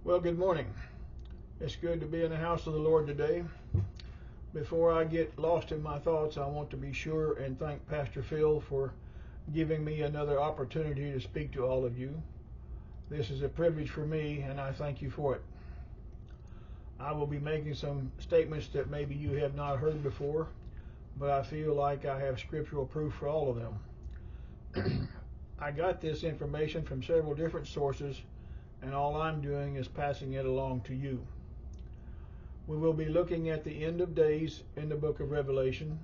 Well, good morning. It's good to be in the house of the Lord today. Before I get lost in my thoughts, I want to be sure and thank Pastor Phil for giving me another opportunity to speak to all of you. This is a privilege for me, and I thank you for it. I will be making some statements that maybe you have not heard before, but I feel like I have scriptural proof for all of them. I got this information from several different sources, and all I'm doing is passing it along to you. We will be looking at the end of days in the book of Revelation,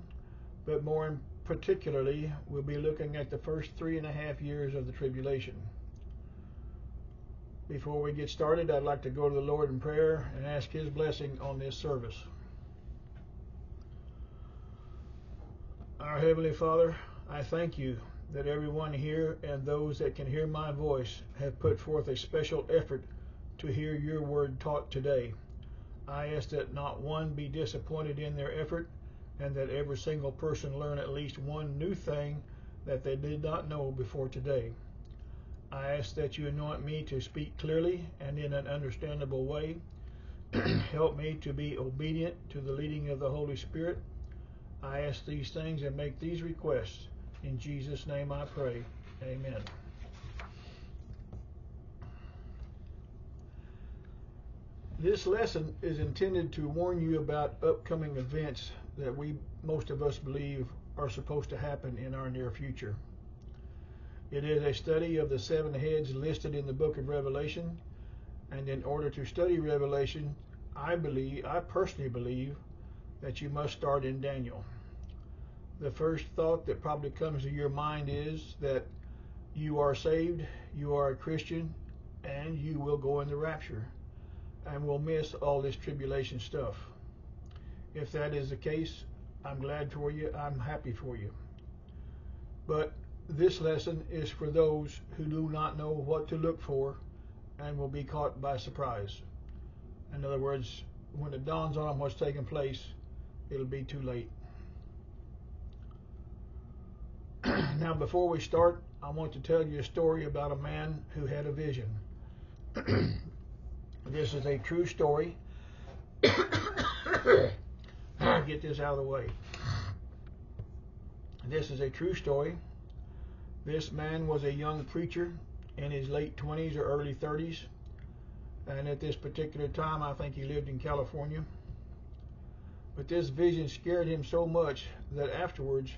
but more particularly, we'll be looking at the first 3.5 years of the tribulation. Before we get started, I'd like to go to the Lord in prayer and ask His blessing on this service. Our Heavenly Father, I thank you that everyone here and those that can hear my voice have put forth a special effort to hear your word taught today. I ask that not one be disappointed in their effort, and that every single person learn at least one new thing that they did not know before today. I ask that you anoint me to speak clearly and in an understandable way. Help me to be obedient to the leading of the Holy Spirit. I ask these things and make these requests. In Jesus' name I pray. Amen. This lesson is intended to warn you about upcoming events that most of us believe are supposed to happen in our near future. It is a study of the 7 heads listed in the book of Revelation, and in order to study Revelation, I personally believe that you must start in Daniel. The first thought that probably comes to your mind is that you are saved, you are a Christian, and you will go in the rapture and will miss all this tribulation stuff. If that is the case, I'm glad for you, I'm happy for you. But this lesson is for those who do not know what to look for and will be caught by surprise. In other words, when it dawns on them what's taking place, it'll be too late. Now, before we start, I want to tell you a story about a man who had a vision. This is a true story. Get this out of the way. This is a true story. This man was a young preacher in his late 20s or early 30s, and at this particular time I think he lived in California. But this vision scared him so much that afterwards,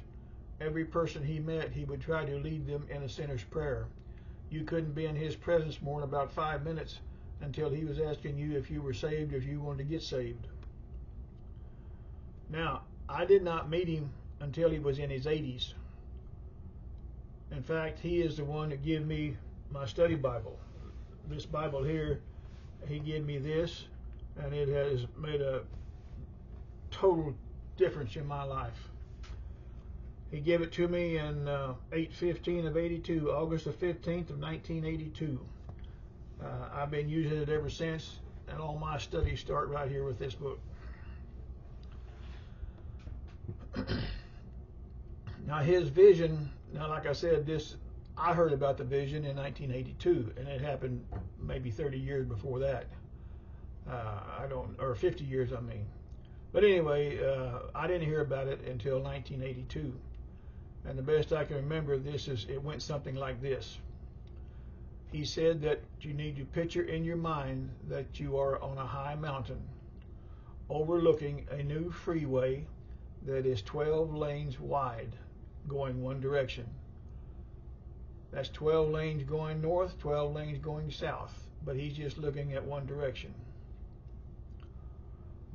every person he met, he would try to lead them in a sinner's prayer. You couldn't be in his presence more than about 5 minutes until he was asking you if you were saved, if you wanted to get saved. Now, I did not meet him until he was in his 80s. In fact, he is the one that gave me my study Bible. This Bible here, he gave me this, and it has made a total difference in my life. He gave it to me in 8/15 of 82, August the 15th of 1982. I've been using it ever since, and all my studies start right here with this book. Now his vision, like I said, I heard about the vision in 1982, and it happened maybe 30 years before that. Or 50 years, I mean. But anyway, I didn't hear about it until 1982. And the best I can remember of this is it went something like this. He said that you need to picture in your mind that you are on a high mountain overlooking a new freeway that is 12 lanes wide going one direction. That's 12 lanes going north, 12 lanes going south, but he's just looking at one direction.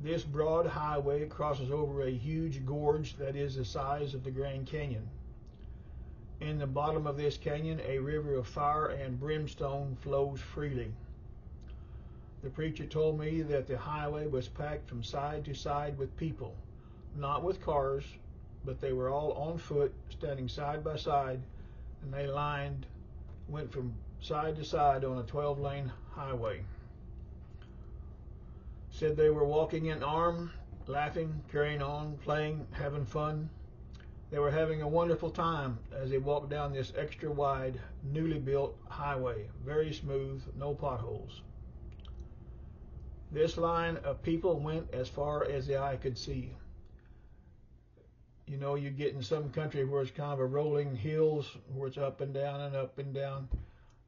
This broad highway crosses over a huge gorge that is the size of the Grand Canyon. In the bottom of this canyon, a river of fire and brimstone flows freely. The preacher told me that the highway was packed from side to side with people, not with cars, but they were all on foot, standing side by side, and they went from side to side on a 12-lane highway. Said they were walking in arm, laughing, carrying on, playing, having fun. They were having a wonderful time as they walked down this extra wide, newly built highway, very smooth, no potholes. This line of people went as far as the eye could see. You know, you get in some country where it's kind of a rolling hills, where it's up and down and up and down.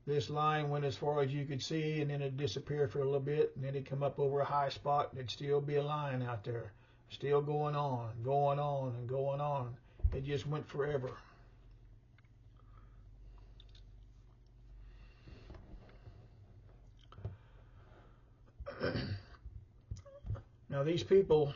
This line went as far as you could see, and then it'd disappear for a little bit, and then it'd come up over a high spot, and it'd still be a line out there, still going on, going on, and going on. It just went forever. Now these people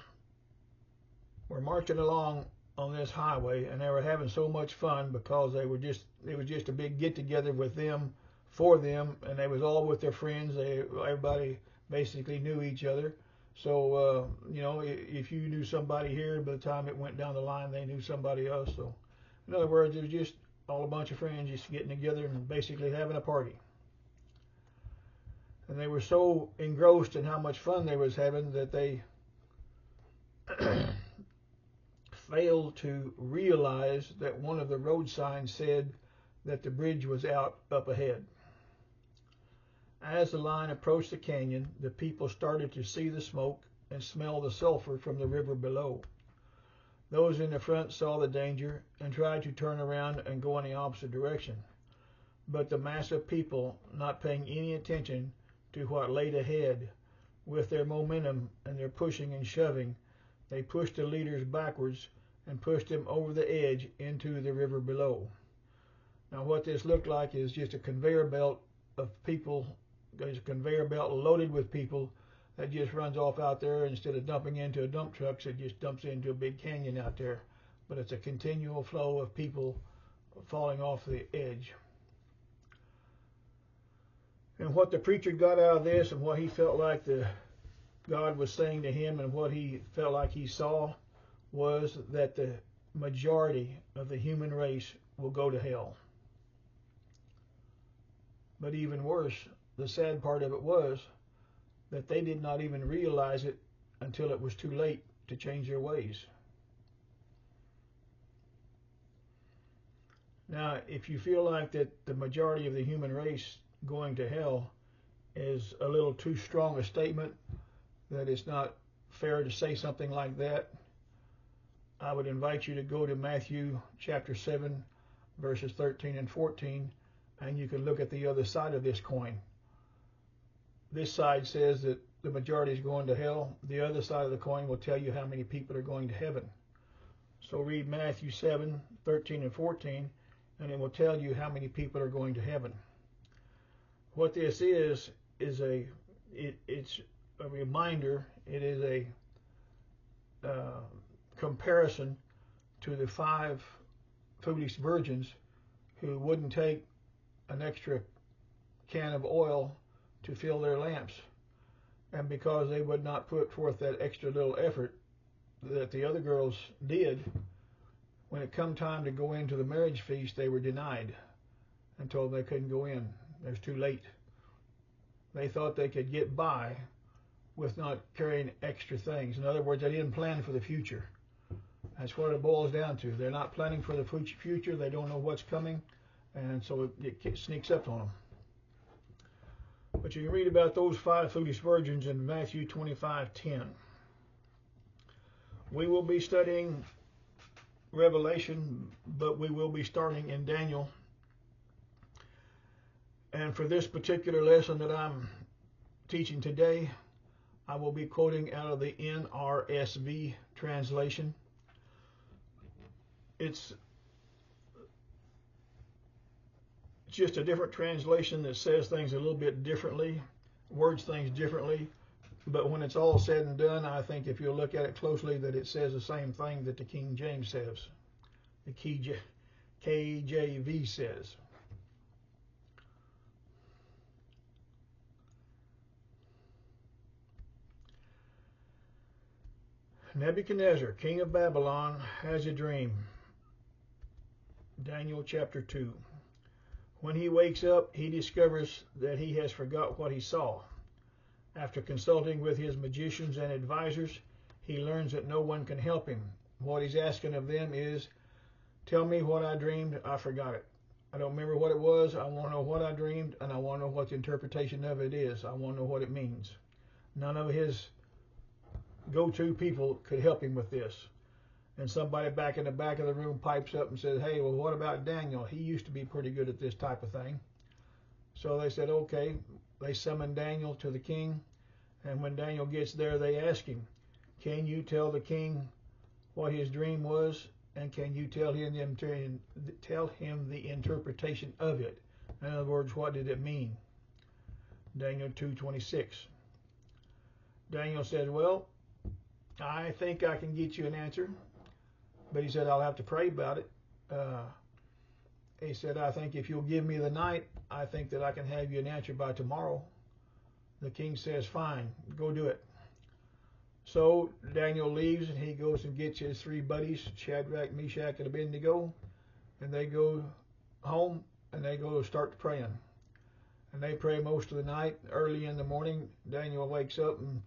were marching along on this highway, and they were having so much fun because it was just a big get together with them, for them, and they was all with their friends. Everybody basically knew each other. So you know, if you knew somebody here, by the time it went down the line, they knew somebody else. So in other words, it was just all a bunch of friends just getting together and basically having a party. And they were so engrossed in how much fun they was having that they failed to realize that one of the road signs said that the bridge was out up ahead. As the line approached the canyon, the people started to see the smoke and smell the sulfur from the river below. Those in the front saw the danger and tried to turn around and go in the opposite direction. But the mass of people, not paying any attention to what laid ahead, with their momentum and their pushing and shoving, they pushed the leaders backwards and pushed them over the edge into the river below. Now what this looked like is just a conveyor belt of people. There's a conveyor belt loaded with people that just runs off out there. Instead of dumping into a dump truck, it just dumps into a big canyon out there. But it's a continual flow of people falling off the edge. And what the preacher got out of this, and what he felt like God was saying to him, and what he felt like he saw, was that the majority of the human race will go to hell. But even worse, the sad part of it was that they did not even realize it until it was too late to change their ways. Now, if you feel like that the majority of the human race going to hell is a little too strong a statement, that it's not fair to say something like that, I would invite you to go to Matthew chapter 7, verses 13 and 14, and you can look at the other side of this coin. This side says that the majority is going to hell. The other side of the coin will tell you how many people are going to heaven. So read Matthew 7, 13 and 14, and it will tell you how many people are going to heaven. What this is it's a reminder. It is a comparison to the 5 foolish virgins who wouldn't take an extra can of oil to fill their lamps, and because they would not put forth that extra little effort that the other girls did, when it come time to go into the marriage feast, they were denied and told they couldn't go in. It was too late. They thought they could get by with not carrying extra things. In other words, they didn't plan for the future. That's what it boils down to. They're not planning for the future. They don't know what's coming, and so it sneaks up on them. But you can read about those 5 foolish virgins in Matthew 25:10. We will be studying Revelation, but we will be starting in Daniel. And for this particular lesson that I'm teaching today, I will be quoting out of the NRSV translation. It's just a different translation that says things a little bit differently, words things differently, but when it's all said and done, I think if you look at it closely, that it says the same thing that the King James says, the KJV says. Nebuchadnezzar, king of Babylon, has a dream. Daniel chapter 2. When he wakes up, he discovers that he has forgot what he saw. After consulting with his magicians and advisors, he learns that no one can help him. What he's asking of them is, tell me what I dreamed, I forgot it. I don't remember what it was, I want to know what I dreamed, and I want to know what the interpretation of it is. I want to know what it means. None of his go-to people could help him with this. And somebody back in the back of the room pipes up and says, hey, well, what about Daniel? He used to be pretty good at this type of thing. So they said, okay. They summoned Daniel to the king. And when Daniel gets there, they ask him, can you tell the king what his dream was? And can you tell him the interpretation of it? In other words, what did it mean? Daniel 2:26. Daniel said, well, I think I can get you an answer. But he said, I'll have to pray about it. He said, I think if you'll give me the night, I think that I can have you an answer by tomorrow. The king says, fine, go do it. So Daniel leaves and he goes and gets his three buddies, Shadrach, Meshach, and Abednego, and they go home and they go start praying. And they pray most of the night. Early in the morning, Daniel wakes up and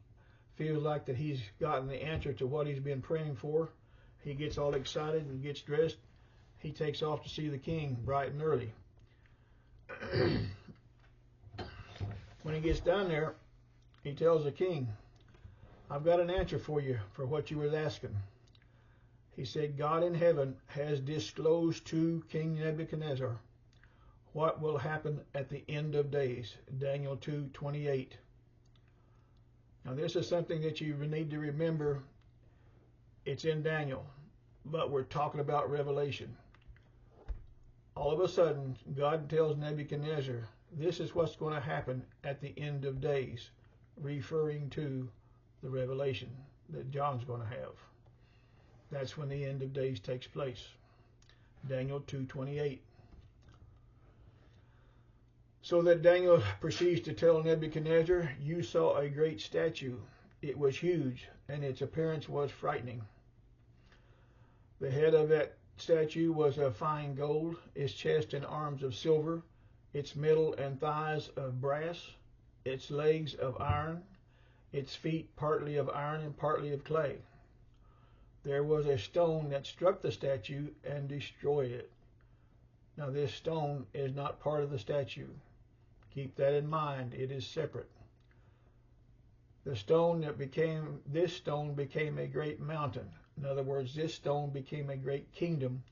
feels like that he's gotten the answer to what he's been praying for. He gets all excited and gets dressed. He takes off to see the king bright and early. When he gets down there, he tells the king, I've got an answer for you for what you were asking. He said, God in heaven has disclosed to King Nebuchadnezzar what will happen at the end of days. Daniel 2:28. Now this is something that you need to remember. It's in Daniel, but we're talking about Revelation. All of a sudden, God tells Nebuchadnezzar, this is what's going to happen at the end of days, referring to the revelation that John's going to have. That's when the end of days takes place. Daniel 2:28. So that Daniel proceeds to tell Nebuchadnezzar, you saw a great statue. It was huge, and its appearance was frightening. The head of that statue was of fine gold, its chest and arms of silver, its middle and thighs of brass, its legs of iron, its feet partly of iron and partly of clay. There was a stone that struck the statue and destroyed it. Now this stone is not part of the statue. Keep that in mind. It is separate. This stone became a great mountain. In other words, this stone became a great kingdom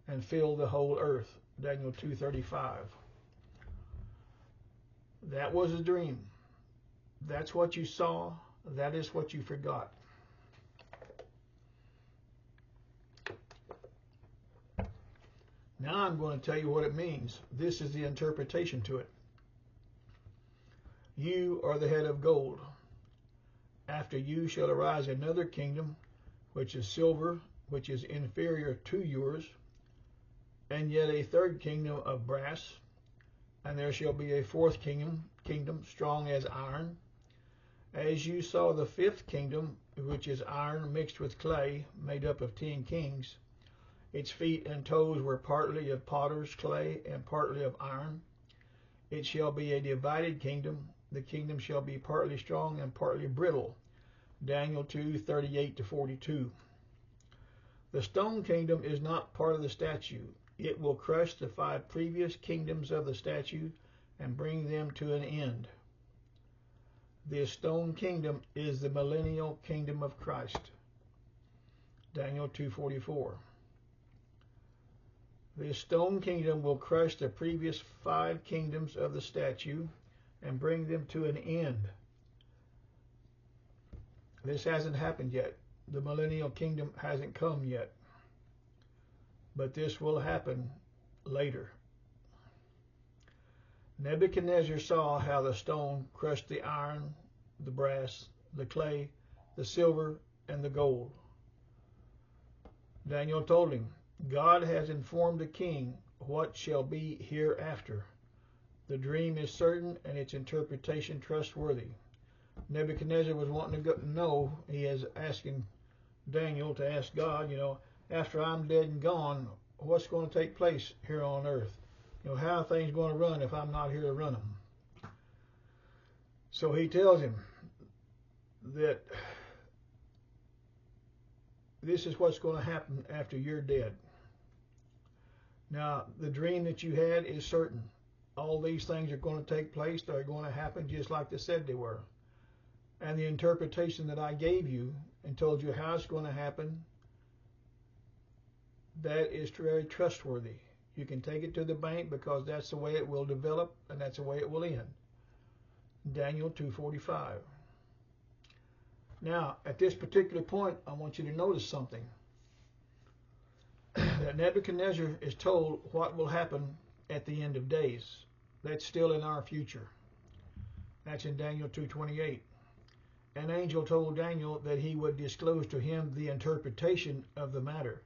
and filled the whole earth. Daniel 2:35. That was a dream. That's what you saw. That is what you forgot. Now I'm going to tell you what it means. This is the interpretation to it. You are the head of gold. After you shall arise another kingdom, which is silver, which is inferior to yours, and yet a third kingdom of brass, and there shall be a fourth kingdom strong as iron. As you saw the fifth kingdom, which is iron mixed with clay, made up of 10 kings, its feet and toes were partly of potter's clay and partly of iron. It shall be a divided kingdom. The kingdom shall be partly strong and partly brittle. Daniel 2:38-42. The stone kingdom is not part of the statue. It will crush the 5 previous kingdoms of the statue and bring them to an end. This stone kingdom is the millennial kingdom of Christ. Daniel 2:44. This stone kingdom will crush the previous 5 kingdoms of the statue and bring them to an end. This hasn't happened yet. The millennial kingdom hasn't come yet. But this will happen later. Nebuchadnezzar saw how the stone crushed the iron, the brass, the clay, the silver, and the gold. Daniel told him, God has informed the king what shall be hereafter. The dream is certain and its interpretation trustworthy. Nebuchadnezzar was wanting to know, he is asking Daniel to ask God, after I'm dead and gone, what's going to take place here on earth? How are things going to run if I'm not here to run them? So he tells him that this is what's going to happen after you're dead. Now, the dream that you had is certain. All these things are going to take place. They're going to happen just like they said they were. and the interpretation that I gave you and told you how it's going to happen, that is very trustworthy. You can take it to the bank because that's the way it will develop and that's the way it will end. Daniel 2:45. Now, at this particular point, I want you to notice something. That Nebuchadnezzar is told what will happen at the end of days. That's still in our future. That's in Daniel 2:28. An angel told Daniel that he would disclose to him the interpretation of the matter.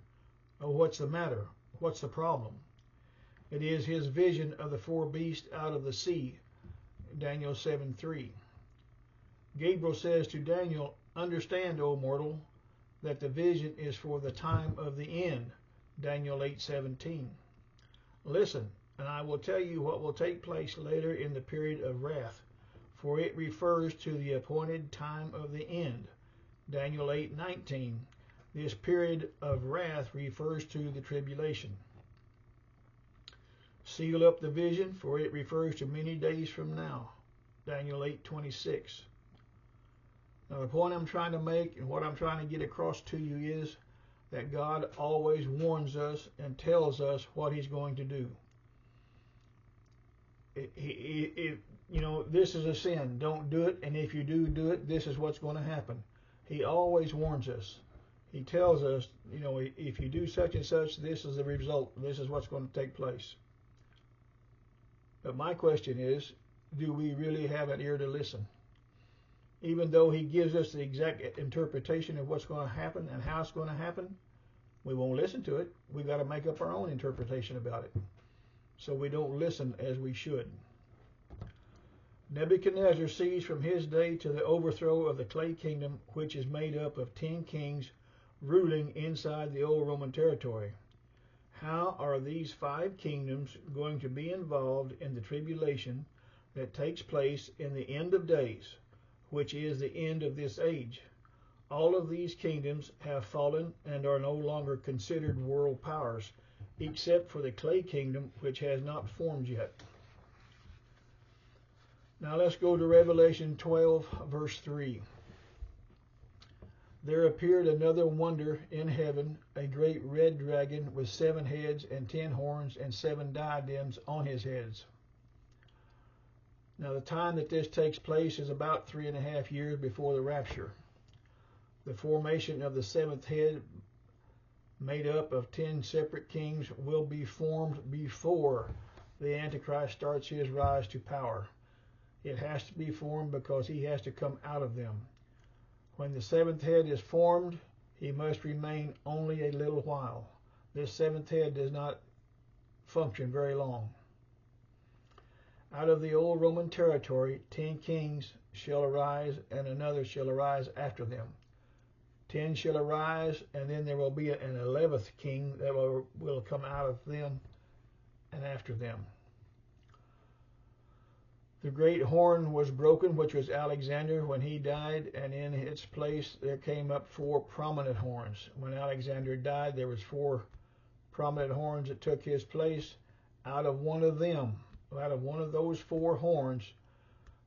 Oh, what's the matter? What's the problem? It is his vision of the four beasts out of the sea, Daniel 7:3. Gabriel says to Daniel, understand, O mortal, that the vision is for the time of the end, Daniel 8:17. Listen, and I will tell you what will take place later in the period of wrath, for it refers to the appointed time of the end, Daniel 8:19. This period of wrath refers to the tribulation. Seal up the vision, for it refers to many days from now, Daniel 8:26. Now the point I'm trying to make and what I'm trying to get across to you is that God always warns us and tells us what he's going to do. This is a sin. Don't do it. And if you do it, this is what's going to happen. He always warns us. He tells us, if you do such and such, this is the result. This is what's going to take place. But my question is, do we really have an ear to listen? Even though he gives us the exact interpretation of what's going to happen and how it's going to happen, we won't listen to it. We've got to make up our own interpretation about it. So we don't listen as we should. Nebuchadnezzar sees from his day to the overthrow of the clay kingdom, which is made up of 10 kings ruling inside the old Roman territory. How are these 5 kingdoms going to be involved in the tribulation that takes place in the end of days, which is the end of this age? All of these kingdoms have fallen and are no longer considered world powers, except for the clay kingdom, which has not formed yet. Now let's go to Revelation 12, verse 3. There appeared another wonder in heaven, a great red dragon with 7 heads and 10 horns and 7 diadems on his heads. Now the time that this takes place is about 3.5 years before the rapture. The formation of the 7th head, made up of 10 separate kings, will be formed before the Antichrist starts his rise to power. It has to be formed because he has to come out of them. When the 7th head is formed, he must remain only a little while. This 7th head does not function very long. Out of the old Roman territory, 10 kings shall arise, and another shall arise after them. 10 shall arise, and then there will be an 11th king that will come out of them and after them. The great horn was broken, which was Alexander when he died, and in its place there came up 4 prominent horns. When Alexander died, there was 4 prominent horns that took his place. Out of one of those 4 horns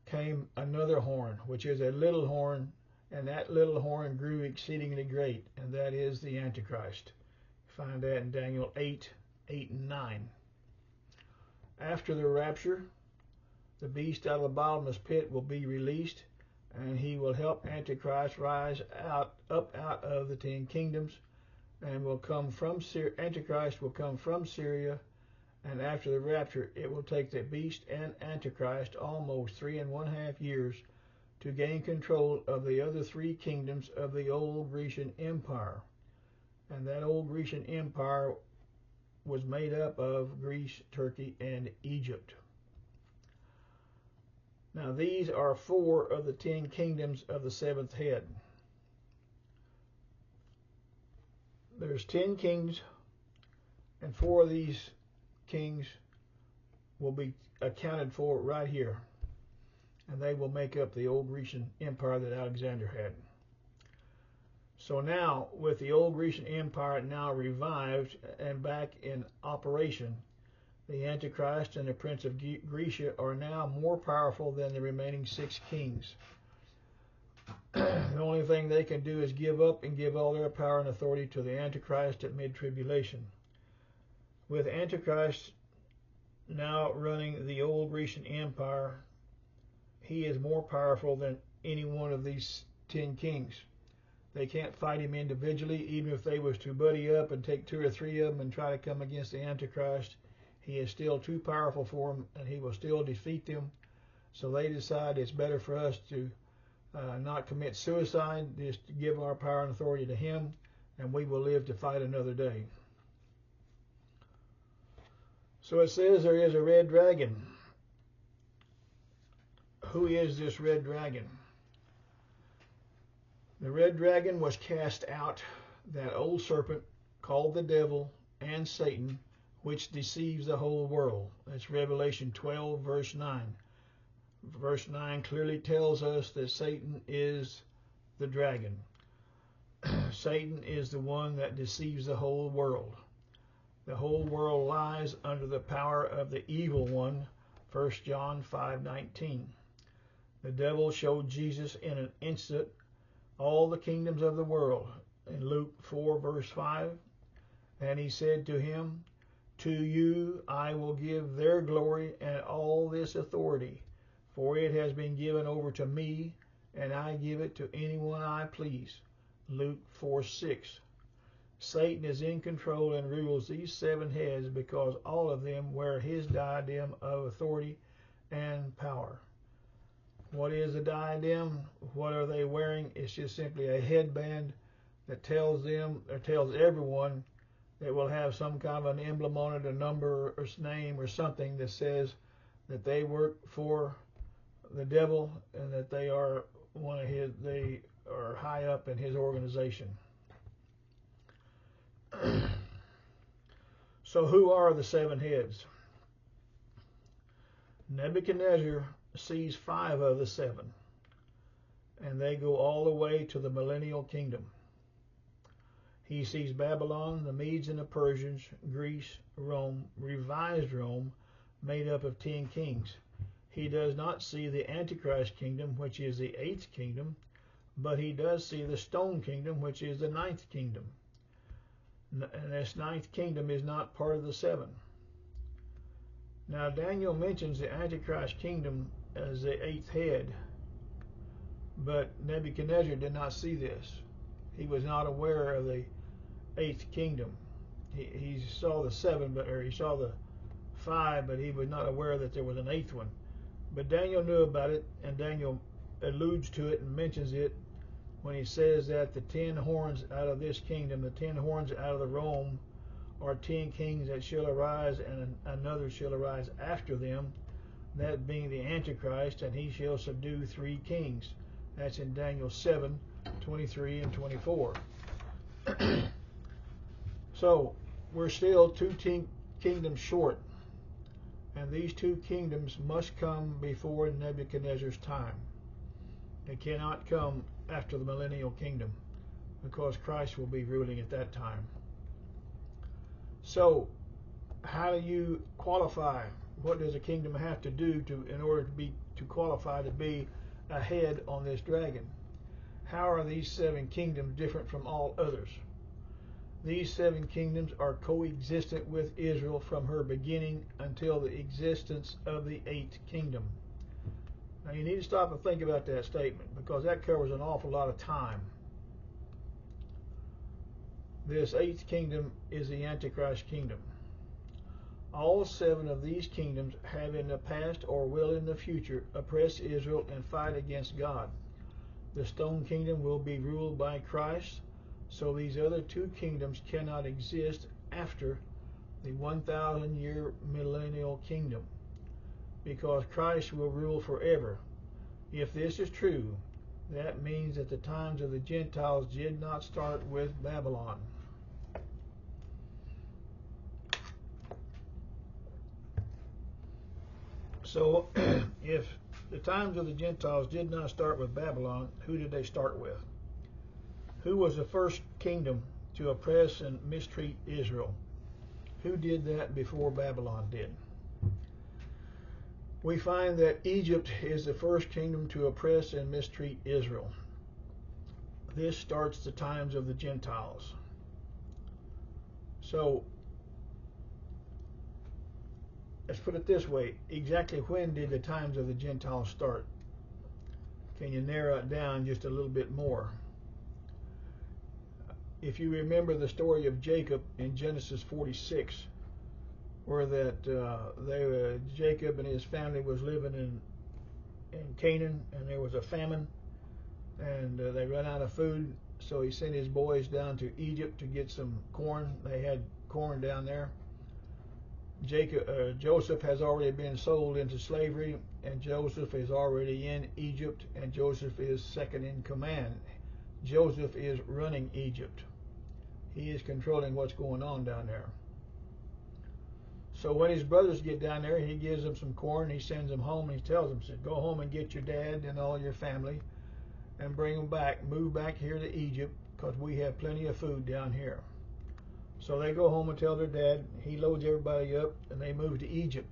came another horn, which is a little horn, and that little horn grew exceedingly great, and that is the Antichrist. Find that in Daniel 8, 8 and 9. After the rapture, the beast out of the bottomless pit will be released, and he will help Antichrist rise up out of the 10 kingdoms, and will come from Antichrist will come from Syria, and after the rapture, it will take the beast and Antichrist almost 3.5 years to gain control of the other 3 kingdoms of the old Grecian Empire. And that old Grecian Empire was made up of Greece, Turkey, and Egypt. Now these are 4 of the 10 kingdoms of the 7th head. There's 10 kings, and 4 of these kings will be accounted for right here. And they will make up the old Grecian Empire that Alexander had. So now, with the old Grecian Empire now revived and back in operation, the Antichrist and the Prince of Grecia are now more powerful than the remaining 6 kings. The only thing they can do is give up and give all their power and authority to the Antichrist at mid-tribulation. With Antichrist now running the old Grecian Empire, he is more powerful than any one of these 10 kings. They can't fight him individually. Even if they was to buddy up and take 2 or 3 of them and try to come against the Antichrist, he is still too powerful for them, and he will still defeat them. So they decide it's better for us to not commit suicide, just to give our power and authority to him, and we will live to fight another day. So it says there is a red dragon. Who is this red dragon? The red dragon was cast out, that old serpent called the devil and Satan, which deceives the whole world. That's Revelation 12, verse 9. Verse 9 clearly tells us that Satan is the dragon. Satan is the one that deceives the whole world. The whole world lies under the power of the evil one, 1 John 5:19. The devil showed Jesus in an instant all the kingdoms of the world in Luke 4, verse 5. And he said to him, "To you I will give their glory and all this authority, for it has been given over to me, and I give it to anyone I please." Luke 4:6. Satan is in control and rules these 7 heads because all of them wear his diadem of authority and power. What is a diadem? What are they wearing? It's just simply a headband that tells them, or tells everyone, that will have some kind of an emblem on it, a number or name or something that says that they work for the devil and that they are they are high up in his organization. So who are the 7 heads? Nebuchadnezzar sees 5 of the 7, and they go all the way to the millennial kingdom. He sees Babylon, the Medes and the Persians, Greece, Rome, revised Rome, made up of 10 kings. He does not see the Antichrist kingdom, which is the 8th kingdom, but he does see the stone kingdom, which is the 9th kingdom. And this 9th kingdom is not part of the 7. Now Daniel mentions the Antichrist kingdom as the 8th head, but Nebuchadnezzar did not see this. He was not aware of the 8th kingdom. He saw the 7, or he saw the 5, but he was not aware that there was an 8th one. But Daniel knew about it, and Daniel alludes to it and mentions it when he says that the 10 horns out of this kingdom, the 10 horns out of the Rome, are 10 kings that shall arise, and another shall arise after them, that being the Antichrist, and he shall subdue 3 kings. That's in Daniel 7, 23 and 24. So we're still 2 kingdoms short, and these 2 kingdoms must come before Nebuchadnezzar's time. They cannot come after the millennial kingdom, because Christ will be ruling at that time. So how do you qualify? What does a kingdom have to do in order to qualify to be a head on this dragon? How are these 7 kingdoms different from all others? These 7 kingdoms are coexistent with Israel from her beginning until the existence of the 8th kingdom. Now you need to stop and think about that statement, because that covers an awful lot of time. This 8th kingdom is the Antichrist kingdom. All 7 of these kingdoms have in the past or will in the future oppress Israel and fight against God. The stone kingdom will be ruled by Christ, so these other 2 kingdoms cannot exist after the 1,000-year millennial kingdom, because Christ will rule forever. If this is true, that means that the times of the Gentiles did not start with Babylon. So if the times of the Gentiles did not start with Babylon, who did they start with? Who was the first kingdom to oppress and mistreat Israel? Who did that before Babylon did? We find that Egypt is the first kingdom to oppress and mistreat Israel. this starts the times of the Gentiles. So let's put it this way. Exactly when did the times of the Gentiles start? Can you narrow it down just a little bit more? If you remember the story of Jacob in Genesis 46, where that Jacob and his family was living in Canaan, and there was a famine, and they ran out of food, so he sent his boys down to Egypt to get some corn. They had corn down there. Joseph has already been sold into slavery, and Joseph is already in Egypt, and Joseph is second in command. Joseph is running Egypt. He is controlling what's going on down there. So when his brothers get down there, he gives them some corn. He sends them home. And he tells them, says, go home and get your dad and all your family and bring them back. Move back here to Egypt, because we have plenty of food down here. So they go home and tell their dad. He loads everybody up, and they move to Egypt.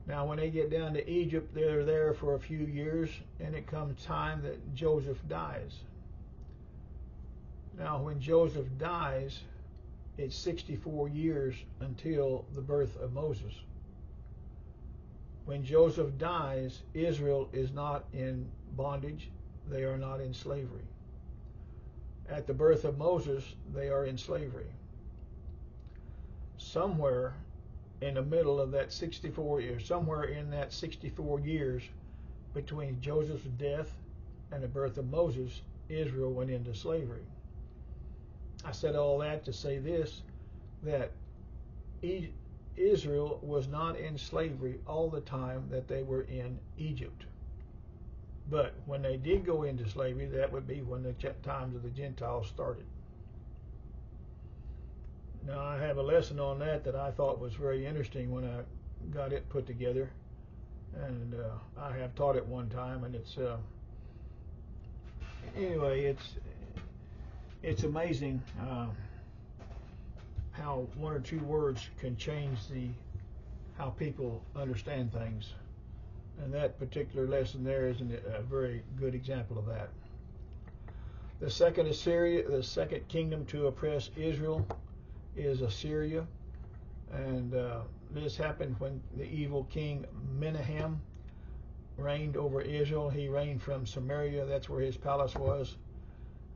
Now when they get down to Egypt, they're there for a few years, and it comes time that Joseph dies. Now when Joseph dies, it's 64 years until the birth of Moses. When Joseph dies, Israel is not in bondage. They are not in slavery. At the birth of Moses, they are in slavery. Somewhere in the middle of that 64 years, somewhere in that 64 years between Joseph's death and the birth of Moses, Israel went into slavery. I said all that to say this, that Israel was not in slavery all the time that they were in Egypt. But when they did go into slavery, that would be when the times of the Gentiles started. Now I have a lesson on that I thought was very interesting when I got it put together, and I have taught it one time, and it's anyway, it's amazing how one or two words can change how people understand things. And that particular lesson there is a very good example of that. The second kingdom to oppress Israel is Assyria. And this happened when the evil king Menahem reigned over Israel. He reigned from Samaria. That's where his palace was.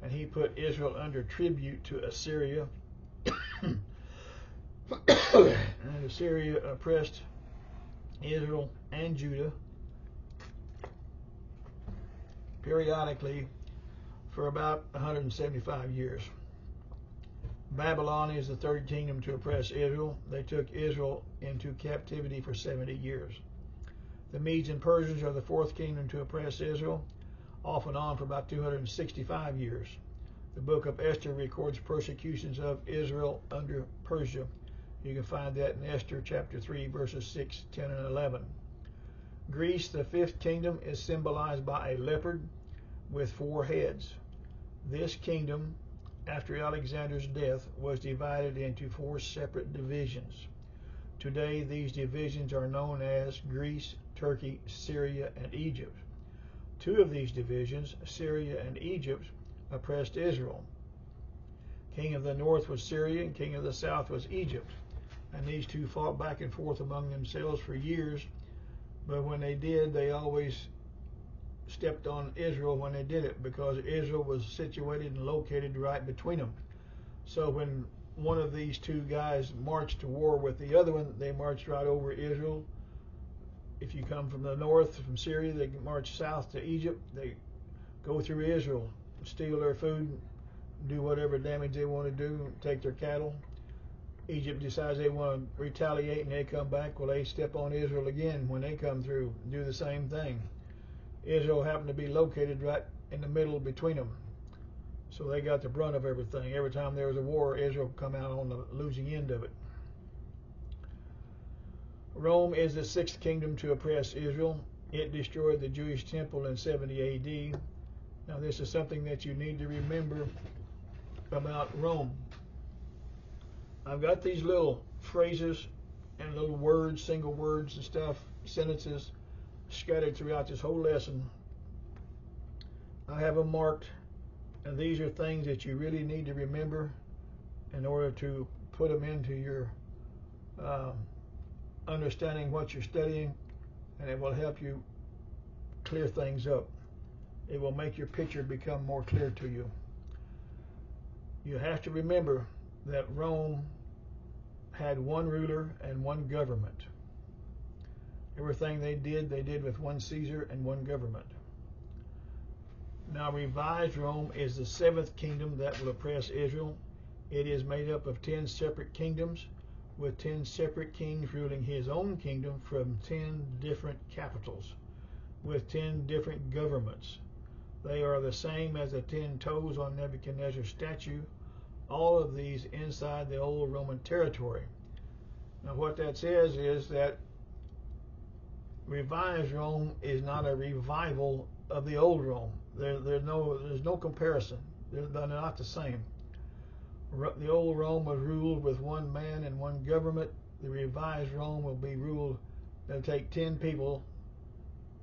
And he put Israel under tribute to Assyria. And Assyria oppressed Israel and Judah periodically for about 175 years. Babylon is the third kingdom to oppress Israel. They took Israel into captivity for 70 years. The Medes and Persians are the fourth kingdom to oppress Israel, off and on for about 265 years. The book of Esther records persecutions of Israel under Persia. You can find that in Esther chapter 3, verses 6, 10, and 11. Greece, the fifth kingdom, is symbolized by a leopard with 4 heads. This kingdom, after Alexander's death, was divided into 4 separate divisions. Today, these divisions are known as Greece, Turkey, Syria, and Egypt. 2 of these divisions, Syria and Egypt, oppressed Israel. King of the north was Syria, and king of the south was Egypt. And these two fought back and forth among themselves for years. But when they did, they always stepped on Israel when they did it, because Israel was situated and located right between them. So when one of these two guys marched to war with the other one, they marched right over Israel. If you come from the north, from Syria, they march south to Egypt. They go through Israel, steal their food, do whatever damage they want to do, take their cattle. Egypt decides they want to retaliate, and they come back. Well, they step on Israel again when they come through, do the same thing. Israel happened to be located right in the middle between them, so they got the brunt of everything. Every time there was a war, Israel come out on the losing end of it. Rome is the sixth kingdom to oppress Israel. It destroyed the Jewish temple in 70 A.D. Now this is something that you need to remember about Rome. I've got these little phrases and little words, single words and stuff, sentences scattered throughout this whole lesson I have them marked, and these are things that you really need to remember in order to put them into your understanding what you're studying, and it will help you clear things up. It will make your picture become more clear to you. You have to remember that Rome had one ruler and one government. Everything they did with one Caesar and one government. Now, revised Rome is the seventh kingdom that will oppress Israel. It is made up of 10 separate kingdoms, with 10 separate kings ruling his own kingdom from 10 different capitals, with 10 different governments. They are the same as the 10 toes on Nebuchadnezzar's statue, all of these inside the old Roman territory. Now, what that says is that revised Rome is not a revival of the old Rome. There's no comparison. They're not the same. The old Rome was ruled with one man and one government. The revised Rome will be ruled. It'll take 10 people,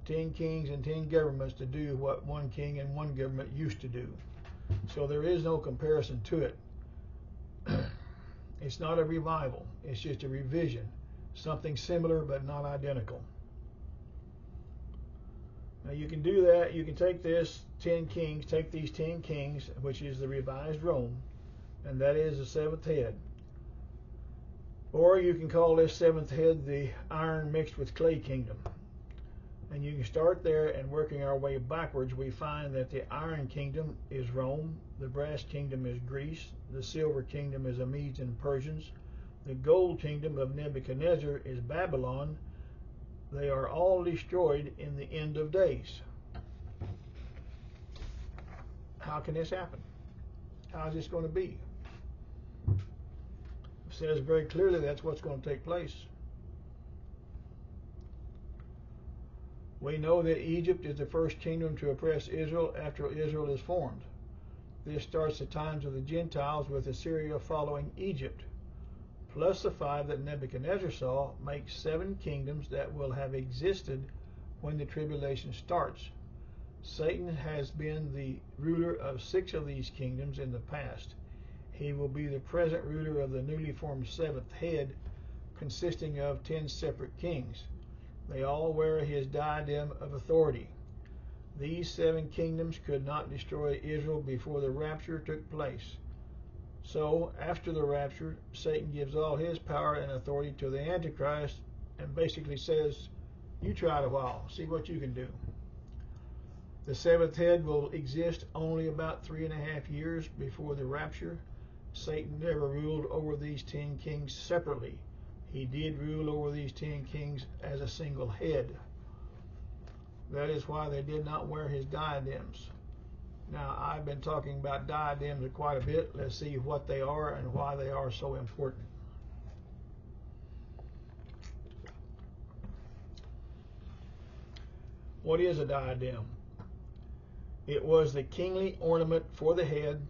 10 kings and 10 governments to do what one king and one government used to do. So there is no comparison to it. It's not a revival. It's just a revision. Something similar but not identical. Now you can do that. You can take this 10 kings, take these 10 kings, which is the revised Rome, and that is the seventh head. Or you can call this seventh head the iron mixed with clay kingdom. And you can start there, and working our way backwards, we find that the iron kingdom is Rome, the brass kingdom is Greece, the silver kingdom is the Medes and Persians, the gold kingdom of Nebuchadnezzar is Babylon. They are all destroyed in the end of days. How can this happen? How is this going to be? It says very clearly that's what's going to take place. We know that Egypt is the first kingdom to oppress Israel after Israel is formed. This starts the times of the Gentiles, with Assyria following Egypt, plus the 5 that Nebuchadnezzar saw, makes 7 kingdoms that will have existed when the tribulation starts. Satan has been the ruler of 6 of these kingdoms in the past. He will be the present ruler of the newly formed 7th head, consisting of 10 separate kings. They all wear his diadem of authority. These 7 kingdoms could not destroy Israel before the rapture took place. So, after the rapture, Satan gives all his power and authority to the Antichrist and basically says, you try it a while, see what you can do. The 7th head will exist only about 3.5 years before the rapture. Satan never ruled over these 10 kings separately. He did rule over these 10 kings as a single head. That is why they did not wear his diadems. Now, I've been talking about diadems quite a bit. Let's see what they are and why they are so important. What is a diadem? It was the kingly ornament for the head,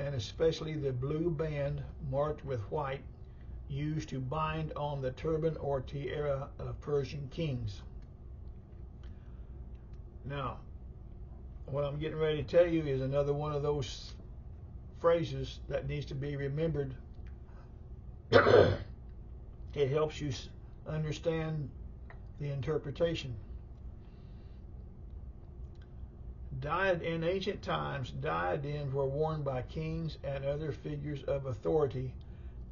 and especially the blue band marked with white, used to bind on the turban or tiara of Persian kings. Now, what I'm getting ready to tell you is another one of those phrases that needs to be remembered. It helps you understand the interpretation. In ancient times, diadems were worn by kings and other figures of authority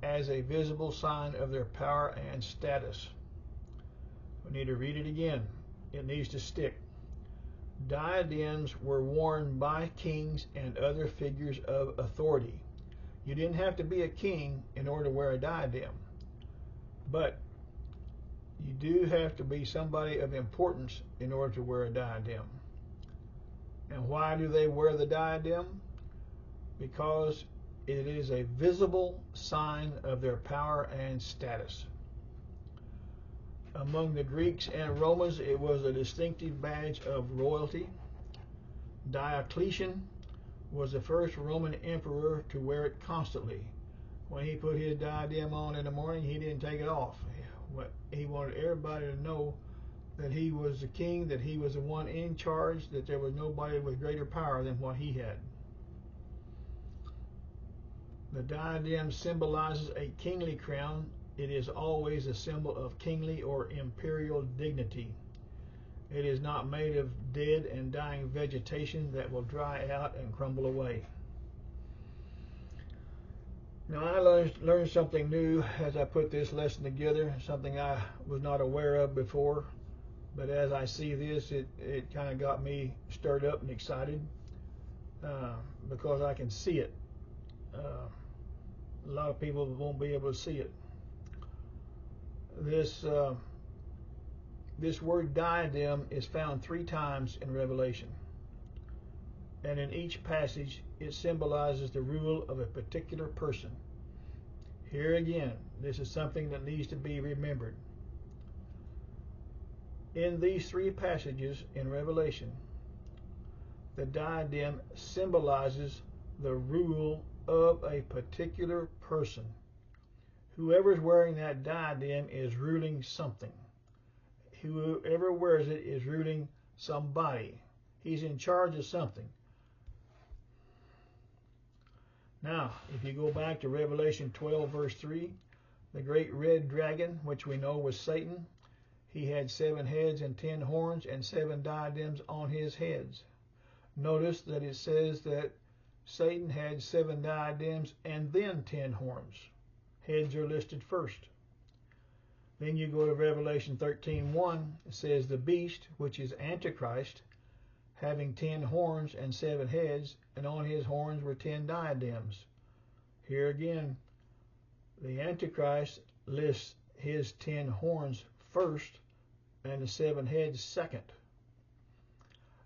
as a visible sign of their power and status. We need to read it again. It needs to stick. Diadems were worn by kings and other figures of authority. You didn't have to be a king in order to wear a diadem, but you do have to be somebody of importance in order to wear a diadem. And why do they wear the diadem? Because it is a visible sign of their power and status. Among the Greeks and Romans, it was a distinctive badge of royalty. Diocletian was the first Roman emperor to wear it constantly. When he put his diadem on in the morning, he didn't take it off. He wanted everybody to know that he was the king, that he was the one in charge, that there was nobody with greater power than what he had. The diadem symbolizes a kingly crown. It is always a symbol of kingly or imperial dignity. It is not made of dead and dying vegetation that will dry out and crumble away. Now, I learned something new as I put this lesson together, something I was not aware of before. But as I see this, it kind of got me stirred up and excited because I can see it. A lot of people won't be able to see it. This word diadem is found 3 times in Revelation. And in each passage, it symbolizes the rule of a particular person. Here again, this is something that needs to be remembered. In these 3 passages in Revelation, the diadem symbolizes the rule of a particular person. Whoever's wearing that diadem is ruling something. Whoever wears it is ruling somebody. He's in charge of something. Now, if you go back to Revelation 12, verse 3, the great red dragon, which we know was Satan, he had 7 heads and 10 horns and 7 diadems on his heads. Notice that it says that Satan had 7 diadems and then 10 horns. Heads are listed first. Then you go to Revelation 13:1. It says the beast, which is Antichrist, having 10 horns and 7 heads, and on his horns were 10 diadems. Here again, the Antichrist lists his 10 horns first and the 7 heads second.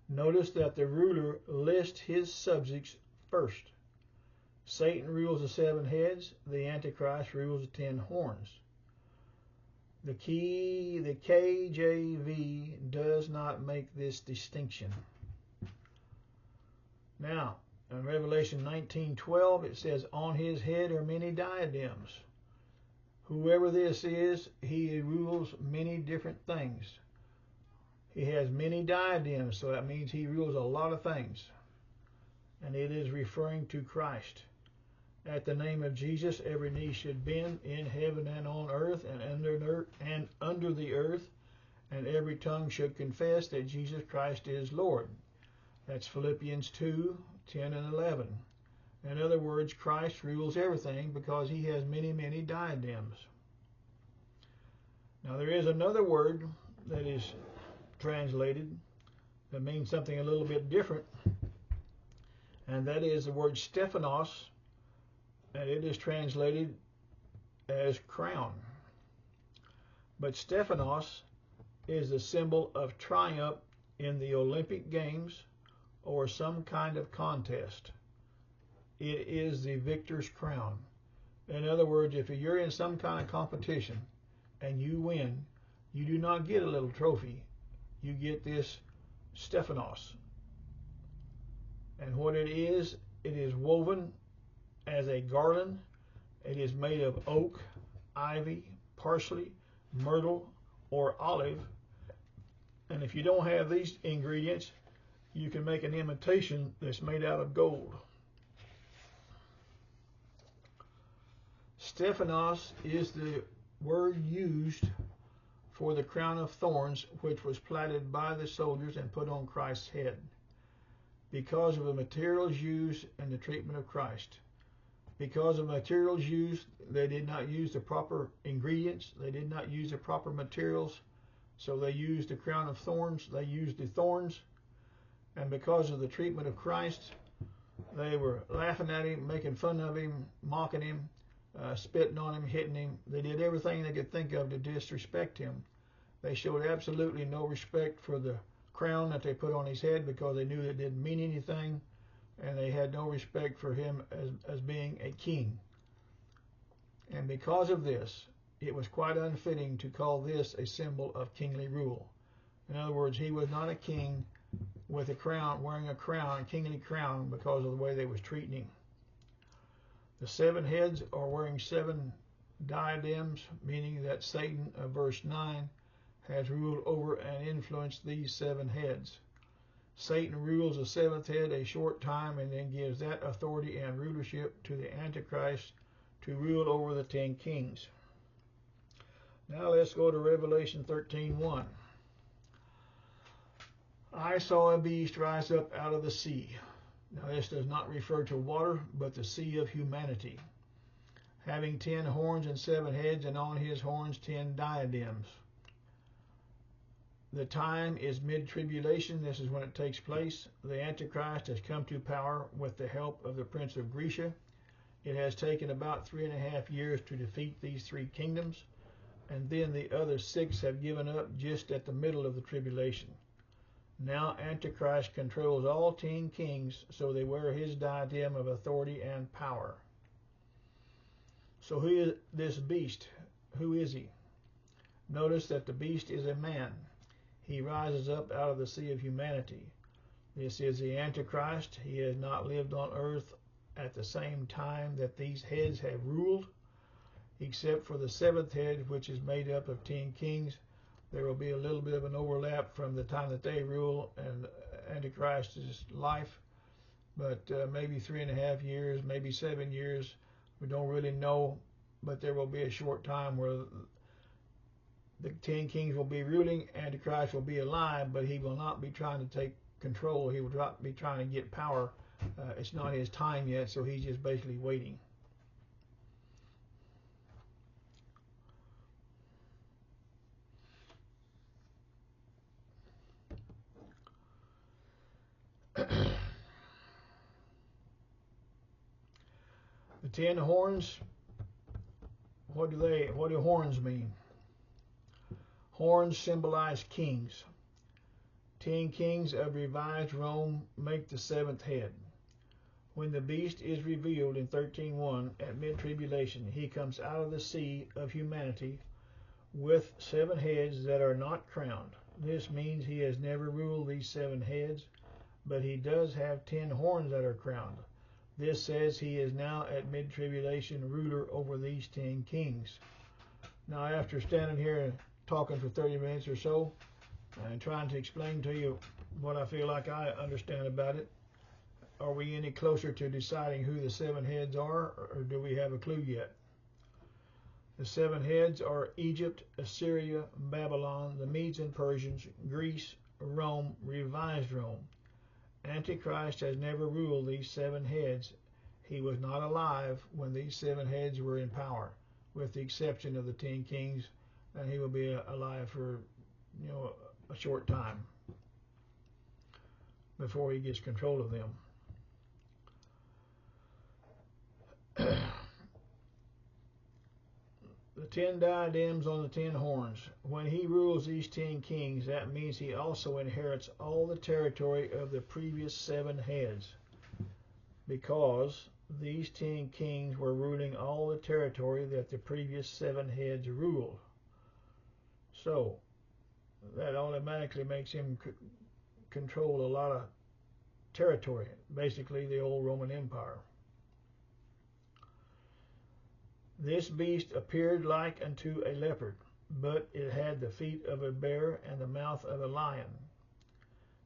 Notice that the ruler lists his subjects first. Satan rules the 7 heads, the Antichrist rules the 10 horns. The KJV does not make this distinction. Now, in Revelation 19:12, it says, on his head are many diadems. Whoever this is, he rules many different things. He has many diadems, so that means he rules a lot of things. And it is referring to Christ. At the name of Jesus, every knee should bend in heaven and on earth and under the earth, and every tongue should confess that Jesus Christ is Lord. That's Philippians 2:10 and 11. In other words, Christ rules everything because he has many, many diadems. Now there is another word that is translated that means something a little bit different, and that is the word Stephanos, and it is translated as crown. But Stephanos is the symbol of triumph in the Olympic Games or some kind of contest. It is the victor's crown. In other words, if you're in some kind of competition and you win, you do not get a little trophy. You get this Stephanos. And what it is woven as a garland. It is made of oak, ivy, parsley, myrtle, or olive. And if you don't have these ingredients, you can make an imitation that's made out of gold. Stephanos is the word used for the crown of thorns, which was plaited by the soldiers and put on Christ's head. Because of the materials used in the treatment of Christ. Because of materials used, they did not use the proper ingredients. They did not use the proper materials. So they used the crown of thorns. They used the thorns. And because of the treatment of Christ, they were laughing at him, making fun of him, mocking him, spitting on him, hitting him. They did everything they could think of to disrespect him. They showed absolutely no respect for the crown that they put on his head because they knew it didn't mean anything, and they had no respect for him as being a king. And because of this, it was quite unfitting to call this a symbol of kingly rule. In other words, he was not a king with a crown, wearing a crown, a kingly crown, because of the way they was treating him. The 7 heads are wearing 7 diadems, meaning that Satan, verse 9, has ruled over and influenced these 7 heads. Satan rules the 7th head a short time and then gives that authority and rulership to the Antichrist to rule over the 10 kings. Now let's go to Revelation 13:1. I saw a beast rise up out of the sea. Now this does not refer to water, but the sea of humanity, having 10 horns and 7 heads, and on his horns 10 diadems. The time is mid-tribulation. This is when it takes place. The Antichrist has come to power with the help of the Prince of Grecia. It has taken about 3.5 years to defeat these 3 kingdoms, and then the other 6 have given up just at the middle of the tribulation. Now Antichrist controls all 10 kings, so they wear his diadem of authority and power. So who is this beast? Who is he? Notice that the beast is a man. He rises up out of the sea of humanity. This is the Antichrist. He has not lived on earth at the same time that these heads have ruled, except for the 7th head, which is made up of 10 kings. There will be a little bit of an overlap from the time that they rule and Antichrist's life, but maybe 3.5 years, maybe 7 years. We don't really know, but there will be a short time where the 10 kings will be ruling. Antichrist will be alive, but he will not be trying to take control. He will be trying to get power. It's not his time yet, so he's just basically waiting. The 10 horns, what do horns mean? Horns symbolize kings. 10 kings of revised Rome make the 7th head. When the beast is revealed in 13:1 at mid-tribulation, he comes out of the sea of humanity with 7 heads that are not crowned. This means he has never ruled these 7 heads, but he does have 10 horns that are crowned. This says he is now at mid-tribulation ruler over these 10 kings. Now after standing here talking for 30 minutes or so and trying to explain to you what I feel like I understand about it, are we any closer to deciding who the 7 heads are, or do we have a clue yet? The 7 heads are Egypt, Assyria, Babylon, the Medes and Persians, Greece, Rome, revised Rome. Antichrist has never ruled these 7 heads. He was not alive when these 7 heads were in power, with the exception of the 10 kings, and he will be alive for, a short time before he gets control of them. The 10 diadems on the 10 horns. When he rules these 10 kings, that means he also inherits all the territory of the previous 7 heads, because these 10 kings were ruling all the territory that the previous 7 heads ruled. So that automatically makes him control a lot of territory, basically the old Roman Empire. This beast appeared like unto a leopard, but it had the feet of a bear and the mouth of a lion.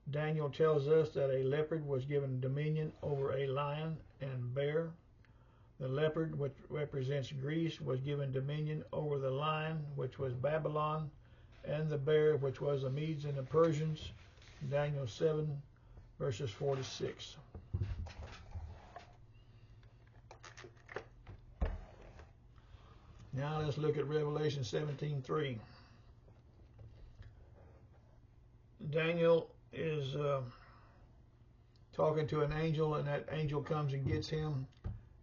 Daniel tells us that a leopard was given dominion over a lion and bear. The leopard, which represents Greece, was given dominion over the lion, which was Babylon, and the bear, which was the Medes and the Persians. Daniel 7, verses 4 to 6. Now let's look at Revelation 17:3. Daniel is talking to an angel, and that angel comes and gets him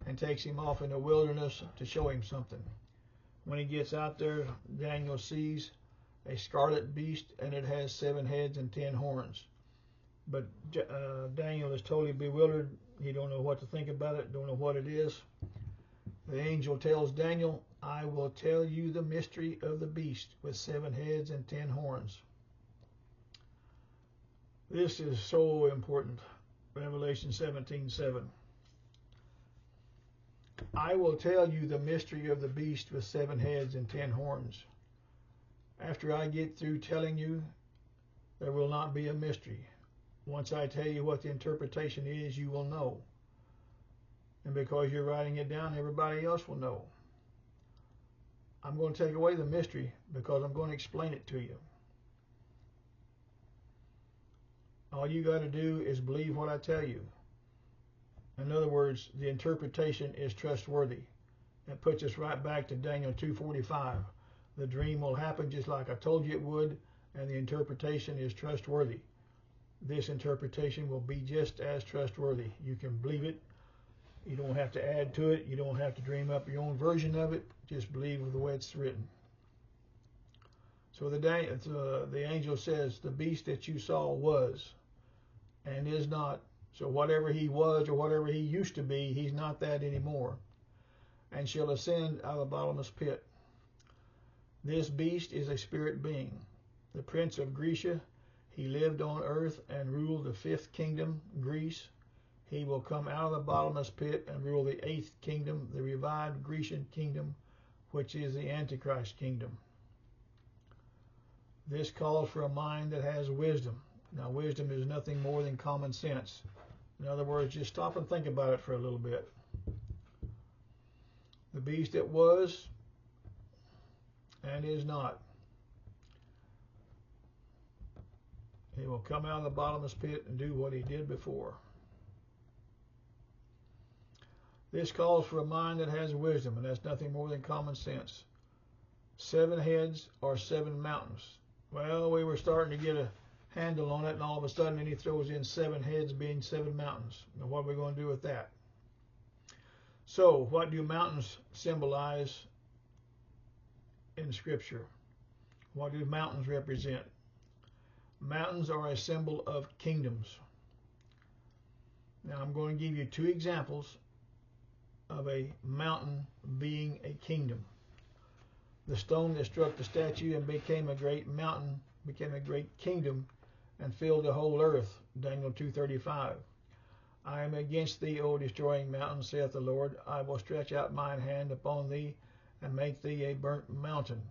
and takes him off in the wilderness to show him something. When he gets out there, Daniel sees a scarlet beast, and it has 7 heads and 10 horns. But Daniel is totally bewildered. He don't know what to think about it, don't know what it is. The angel tells Daniel, I will tell you the mystery of the beast with 7 heads and 10 horns. This is so important. Revelation 17:7. I will tell you the mystery of the beast with 7 heads and 10 horns. After I get through telling you, there will not be a mystery. Once I tell you what the interpretation is, you will know. And because you're writing it down, everybody else will know. I'm going to take away the mystery because I'm going to explain it to you. All you got to do is believe what I tell you. In other words, the interpretation is trustworthy. That puts us right back to Daniel 2:45. The dream will happen just like I told you it would, and the interpretation is trustworthy. This interpretation will be just as trustworthy. You can believe it. You don't have to add to it. You don't have to dream up your own version of it. Just believe the way it's written. So the angel says, the beast that you saw was and is not. So whatever he was or whatever he used to be, he's not that anymore. And shall ascend out of the bottomless pit. This beast is a spirit being, the prince of Grecia. He lived on earth and ruled the fifth kingdom, Greece. He will come out of the bottomless pit and rule the eighth kingdom, the revived Grecian kingdom, which is the Antichrist kingdom. This calls for a mind that has wisdom. Now, wisdom is nothing more than common sense. In other words, just stop and think about it for a little bit. The beast that was and is not. He will come out of the bottomless pit and do what he did before. This calls for a mind that has wisdom, and that's nothing more than common sense. 7 heads are 7 mountains. Well, we were starting to get a handle on it, and all of a sudden then he throws in 7 heads being 7 mountains. Now what are we going to do with that? So, what do mountains symbolize in Scripture? What do mountains represent? Mountains are a symbol of kingdoms. Now I'm going to give you 2 examples of a mountain being a kingdom. The stone that struck the statue and became a great mountain, became a great kingdom, and filled the whole earth. Daniel 2:35. I am against thee, O destroying mountain, saith the Lord. I will stretch out mine hand upon thee, and make thee a burnt mountain.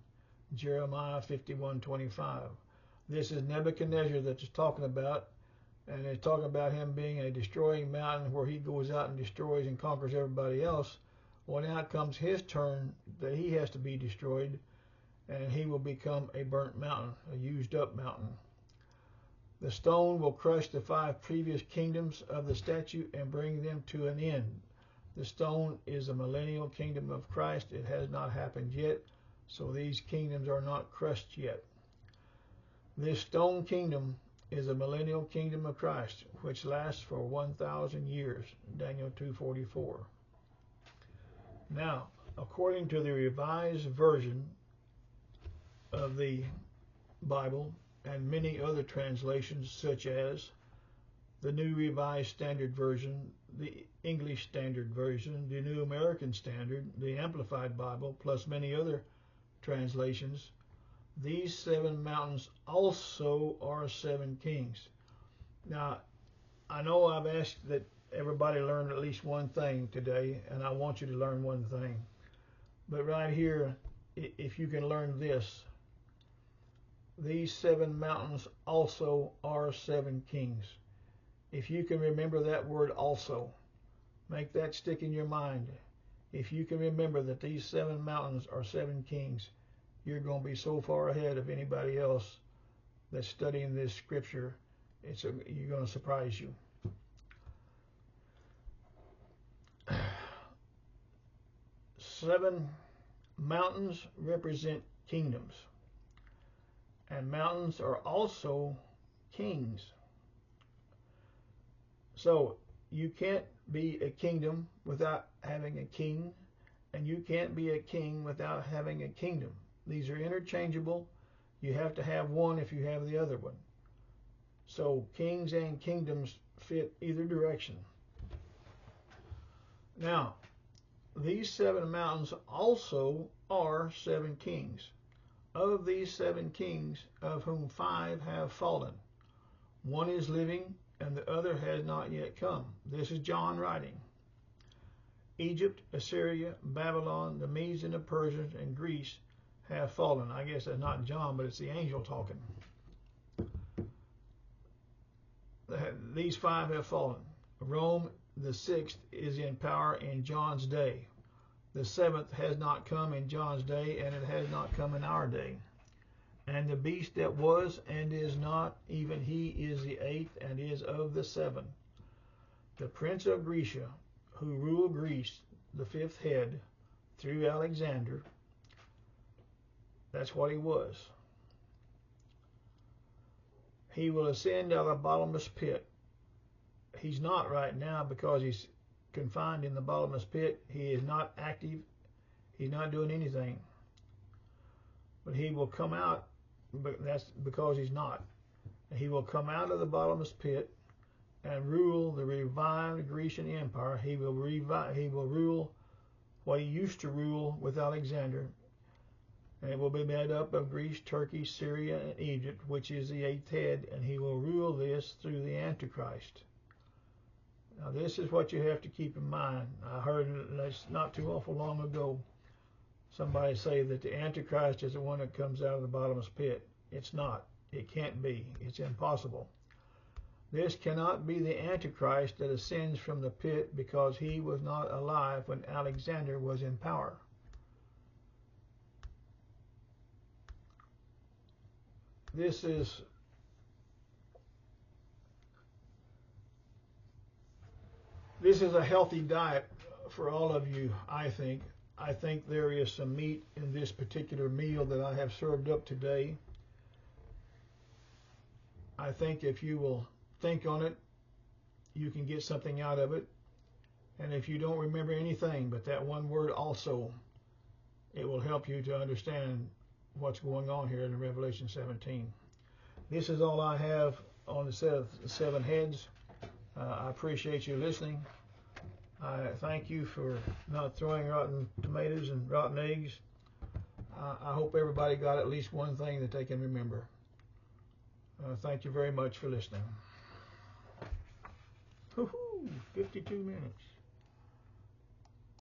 Jeremiah 51:25. This is Nebuchadnezzar that is talking about, and it's talking about him being a destroying mountain where he goes out and destroys and conquers everybody else. Well, now comes his turn that he has to be destroyed, and he will become a burnt mountain, a used up mountain. The stone will crush the 5 previous kingdoms of the statue and bring them to an end. The stone is the millennial kingdom of Christ. It has not happened yet, so these kingdoms are not crushed yet. This stone kingdom is the millennial kingdom of Christ, which lasts for 1,000 years. Daniel 2:44. Now, according to the Revised Version of the Bible and many other translations, such as the New Revised Standard Version, the English Standard Version, the New American Standard, the Amplified Bible, plus many other translations, these 7 mountains also are 7 kings. Now, I know I've asked that everybody learn at least one thing today, and I want you to learn one thing. But right here, if you can learn this, these 7 mountains also are 7 kings. If you can remember that word also, make that stick in your mind. If you can remember that these 7 mountains are 7 kings, you're going to be so far ahead of anybody else that's studying this scripture, you're going to surprise you. Seven mountains represent kingdoms, and mountains are also kings. So you can't be a kingdom without having a king, and you can't be a king without having a kingdom. These are interchangeable. You have to have one if you have the other one. So kings and kingdoms fit either direction. Now, these 7 mountains also are 7 kings. Of these 7 kings, of whom 5 have fallen, 1 is living and the other has not yet come. This is John writing. Egypt, Assyria, Babylon, the Medes and the Persians, and Greece have fallen. I guess that's not John, but it's the angel talking. These 5 have fallen. Rome, the 6th, is in power in John's day. The 7th has not come in John's day, and it has not come in our day. And the beast that was and is not, even he is the 8th and is of the 7. The prince of Grecia, who ruled Greece, the 5th head, through Alexander. That's what he was. He will ascend out of the bottomless pit. He's not right now because he's confined in the bottomless pit. He is not active. He's not doing anything. But he will come out, but that's because he's not. He will come out of the bottomless pit and rule the revived Grecian Empire. He will rule what he used to rule with Alexander. And it will be made up of Greece, Turkey, Syria, and Egypt, which is the 8th head, and he will rule this through the Antichrist. Now this is what you have to keep in mind. I heard that's not too awful long ago somebody say that the Antichrist is the one that comes out of the bottomless pit. It's not. It can't be. It's impossible. This cannot be the Antichrist that ascends from the pit because he was not alive when Alexander was in power. This is a healthy diet for all of you, I think. I think there is some meat in this particular meal that I have served up today. I think if you will think on it, you can get something out of it. And if you don't remember anything but that one word also, it will help you to understand what's going on here in Revelation 17. This is all I have on the 7 heads. I appreciate you listening. I thank you for not throwing rotten tomatoes and rotten eggs. I hope everybody got at least one thing that they can remember. Thank you very much for listening. Woohoo! 52 minutes.